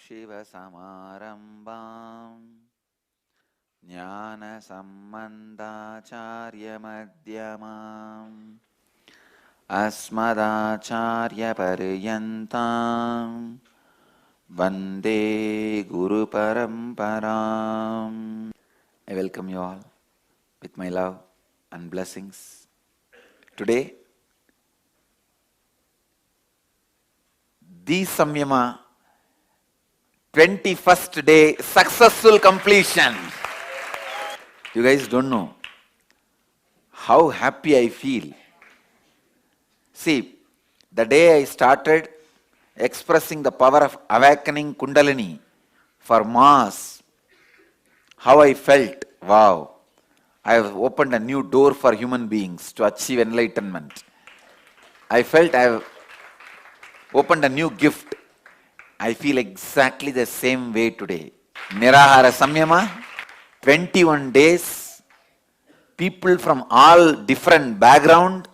सदाशिवसमारम्भां ज्ञानसम्बन्धाचार्यमध्यमाम् अस्मदाचार्यपर्यन्तां वन्दे गुरुपरम्पराम्. I welcome you all with my love and blessings. Today, the Samyama 21st day successful completion. You guys don't know how happy I feel. See, the day I started expressing the power of awakening Kundalini for mass, how I felt, wow, I have opened a new door for human beings to achieve enlightenment. I felt I have opened a new gift. I feel exactly the same way today. Nirahara Samyama, 21 days, people from all different background,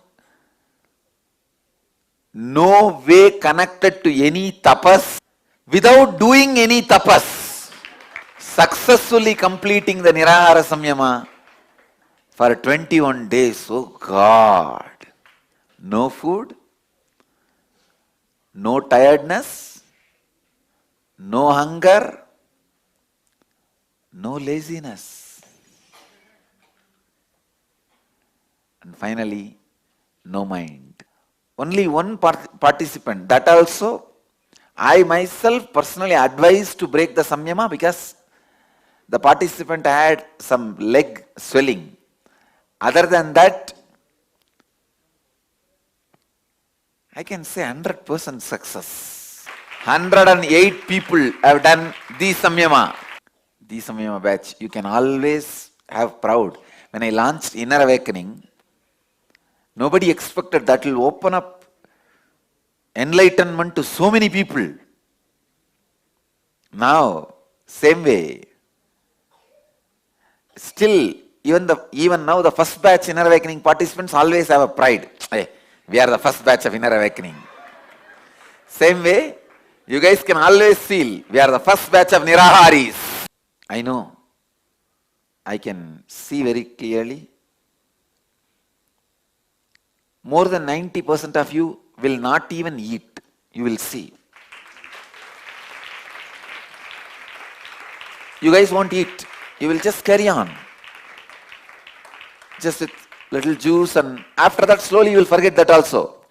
no way connected to any tapas, without doing any tapas, successfully completing the Nirahara Samyama for 21 days. Oh God! No food, no tiredness, no hunger, no laziness. And finally, no mind. Only one participant. That also, I myself personally advised to break the Samyama because the participant had some leg swelling. Other than that, I can say 100% success. 108 people have done the Samyama. The Samyama batch, you can always have proud. When I launched Inner Awakening, nobody expected that will open up enlightenment to so many people. Now, same way. Still, even now, the first batch Inner Awakening participants always have a pride. Hey, we are the first batch of Inner Awakening. Same way, you guys can always feel we are the first batch of Niraharis. I know. I can see very clearly. More than 90% of you will not even eat. You will see. You guys won't eat. You will just carry on. Just with little juice, and after that slowly you will forget that also.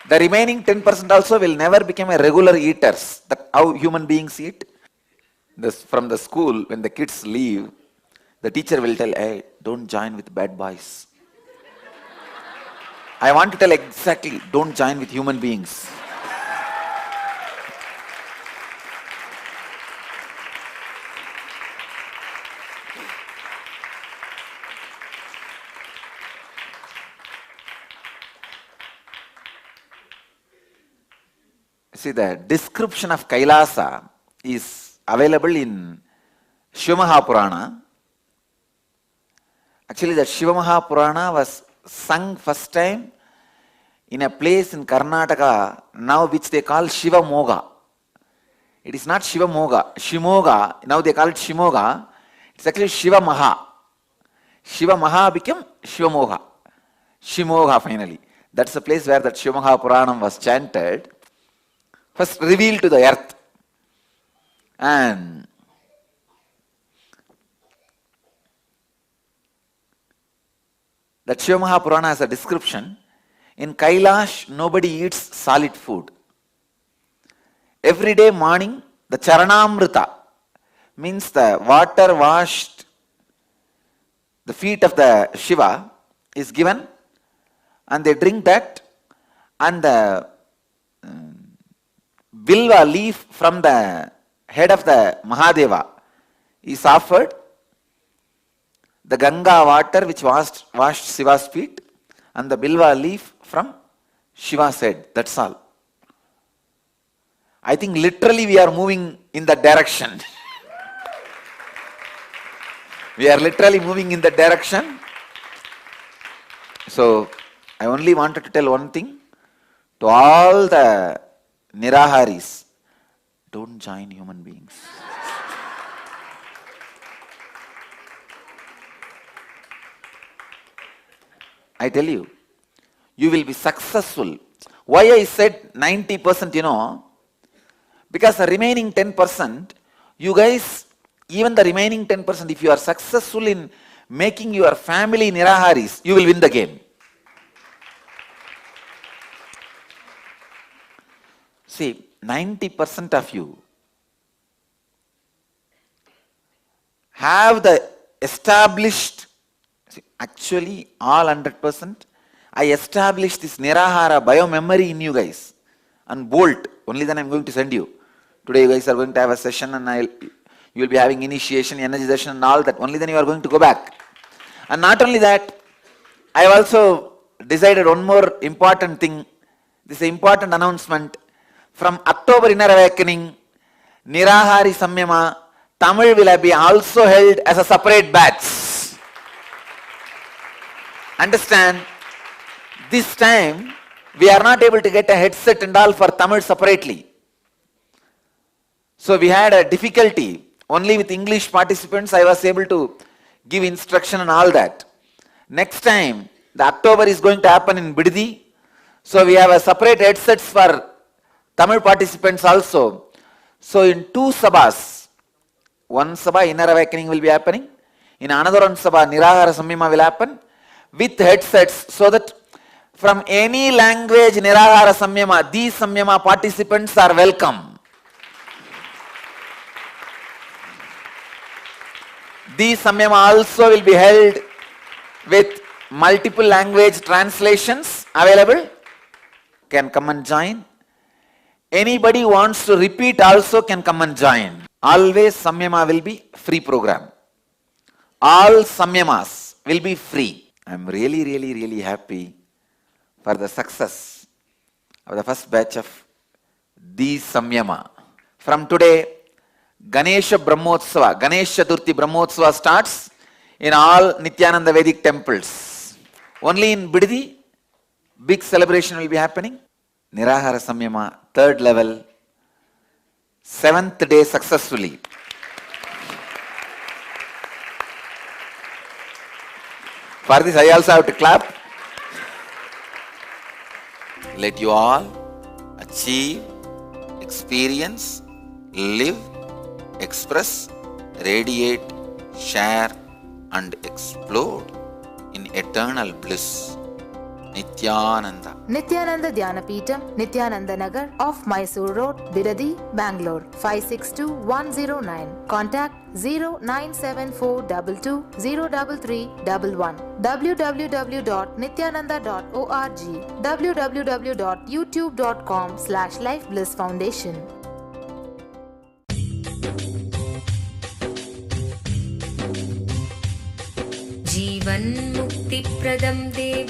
The remaining 10% also will never become a regular eaters. That's how human beings eat. From the school, when the kids leave, the teacher will tell, hey, don't join with bad boys. I want to tell exactly, don't join with human beings. See, the description of Kailasa is available in Shivamaha Purana. Actually, the Shivamaha Purana was sung first time in a place in Karnataka, now which they call Shivamoga. It is not Shivamoga. Shimoga, now they call it Shimoga. It's actually Shivamaha. Shivamaha became Shivamoga. Shimoga finally. That's the place where that Shivamaha Puranam was chanted. First revealed to the earth. And that Shivamaha Purana has a description. In Kailash, nobody eats solid food. Every day morning, the Charanamrita, means the water washed the feet of the Shiva, is given, and they drink that, and the Bilva leaf from the head of the Mahadeva is offered. The Ganga water which washed Shiva's feet, and the Bilva leaf from Shiva's head. That's all. I think literally we are moving in that direction. We are literally moving in that direction. So, I only wanted to tell one thing to all the Niraharis, don't join human beings. I tell you, you will be successful. Why I said 90%, because the remaining 10%, you guys, even the remaining 10%, if you are successful in making your family Niraharis, you will win the game. See, 90% of you have the established, actually all 100%, I established this Nirahara bio-memory in you guys. And bolt, only then I am going to send you. Today you guys are going to have a session and you will be having initiation, energization and all that. Only then you are going to go back. And not only that, I have also decided one more important thing. This is an important announcement. From October Inner Awakening, Nirahari Samyama, Tamil will be also held as a separate batch. Understand? This time, we are not able to get a headset and all for Tamil separately. So we had a difficulty. Only with English participants I was able to give instruction and all that. Next time, the October is going to happen in Biddi. So we have a separate headsets for Tamil participants also. So in 2 sabhas, one sabha Inner Awakening will be happening. In another one sabha Nirahara Samyama will happen with headsets, so that from any language Nirahara Samyama, these Samyama participants are welcome. These Samyama also will be held with multiple language translations available. Can come and join. Anybody who wants to repeat also can come and join. Always Samyama will be free program. All Samyamas will be free. I am really happy for the success of the first batch of these Samyama. From today, Ganesha Brahmotsava, Ganesha Chaturthi Brahmotsava starts in all Nityananda Vedic temples. Only in Biddi, big celebration will be happening. Nirahara Samyama, 3rd level, 7th day successfully. For this I also have to clap. Let you all achieve, experience, live, express, radiate, share and explode in eternal bliss. Nityananda. Nityananda Dhyanapitham, Nityananda Nagar off Mysore Road, Bidadi, Bangalore 562109. Contact 097422033311. www.nityananda.org. www.youtube.com/lifeblissfoundation.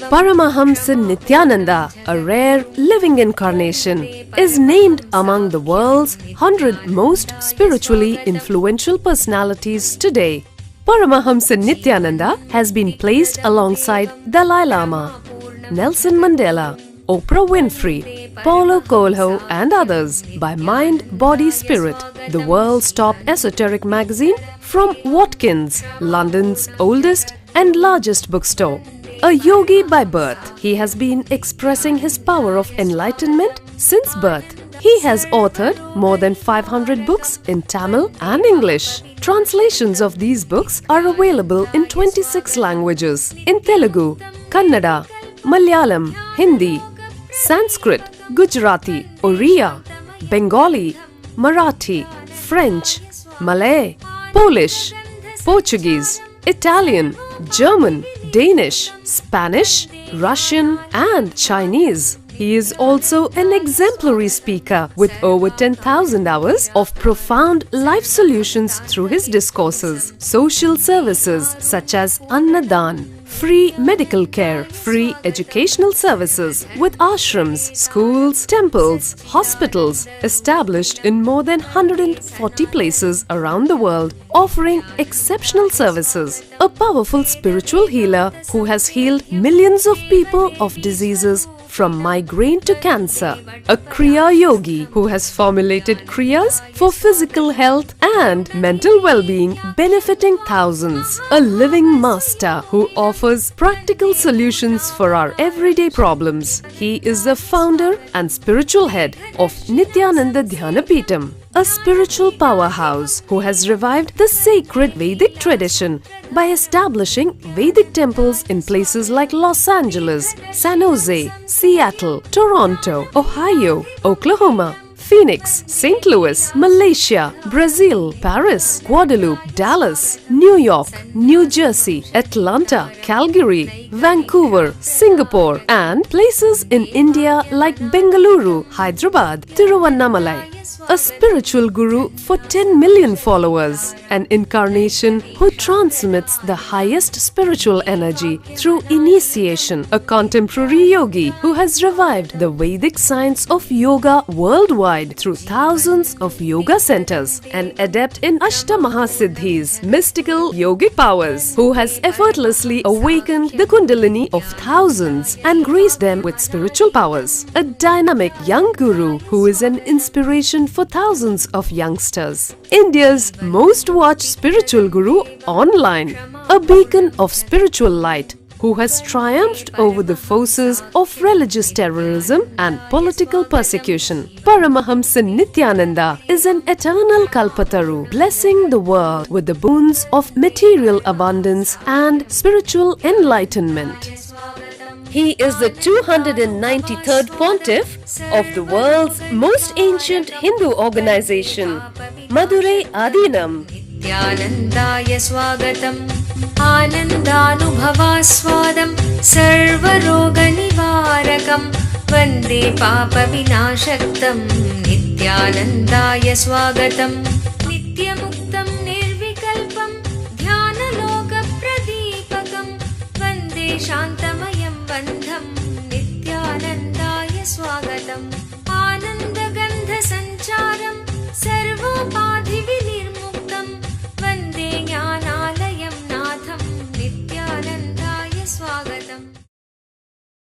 Paramahamsa Nityananda, a rare living incarnation, is named among the world's 100 most spiritually influential personalities today. Paramahamsa Nityananda has been placed alongside Dalai Lama, Nelson Mandela, Oprah Winfrey, Paulo Coelho and others by Mind, Body, Spirit, the world's top esoteric magazine from Watkins, London's oldest and largest bookstore. A yogi by birth, he has been expressing his power of enlightenment since birth. He has authored more than 500 books in Tamil and English. Translations of these books are available in 26 languages in Telugu, Kannada, Malayalam, Hindi, Sanskrit, Gujarati, Oriya, Bengali, Marathi, French, Malay, Polish, Portuguese, Italian, German, Danish, Spanish, Russian and Chinese. He is also an exemplary speaker with over 10,000 hours of profound life solutions through his discourses. Social services such as Annadan, free medical care, free educational services with ashrams, schools, temples, hospitals established in more than 140 places around the world, offering exceptional services. A powerful spiritual healer who has healed millions of people of diseases from migraine to cancer. A Kriya Yogi who has formulated Kriyas for physical health and mental well-being, benefiting thousands. A living master who offers practical solutions for our everyday problems. He is the founder and spiritual head of Nityananda Dhyanapitham, a spiritual powerhouse who has revived the sacred Vedic tradition by establishing Vedic temples in places like Los Angeles, San Jose, Seattle, Toronto, Ohio, Oklahoma, Phoenix, St. Louis, Malaysia, Brazil, Paris, Guadeloupe, Dallas, New York, New Jersey, Atlanta, Calgary, Vancouver, Singapore, and places in India like Bengaluru, Hyderabad, Tiruvannamalai. A spiritual guru for 10 million followers, an incarnation who transmits the highest spiritual energy through initiation, a contemporary yogi who has revived the Vedic science of yoga worldwide through thousands of yoga centers, an adept in Ashtamahasiddhis, mystical yogic powers, who has effortlessly awakened the Kundalini of thousands and graced them with spiritual powers, a dynamic young guru who is an inspiration for thousands of youngsters, India's most watched spiritual guru online, a beacon of spiritual light who has triumphed over the forces of religious terrorism and political persecution. Paramahamsa Nityananda is an eternal Kalpataru, blessing the world with the boons of material abundance and spiritual enlightenment. He is the 293rd pontiff of the world's most ancient Hindu organization, Madurai Adinam. Nityanandaya swagatam Anandanubhavaswadam Sarvaroganivarakam Vande Papa Vinashaktam Nityanandaya swagatam Nityamuktam Nirvikalpam Dhyanaloka Pradipakam Vande Shantam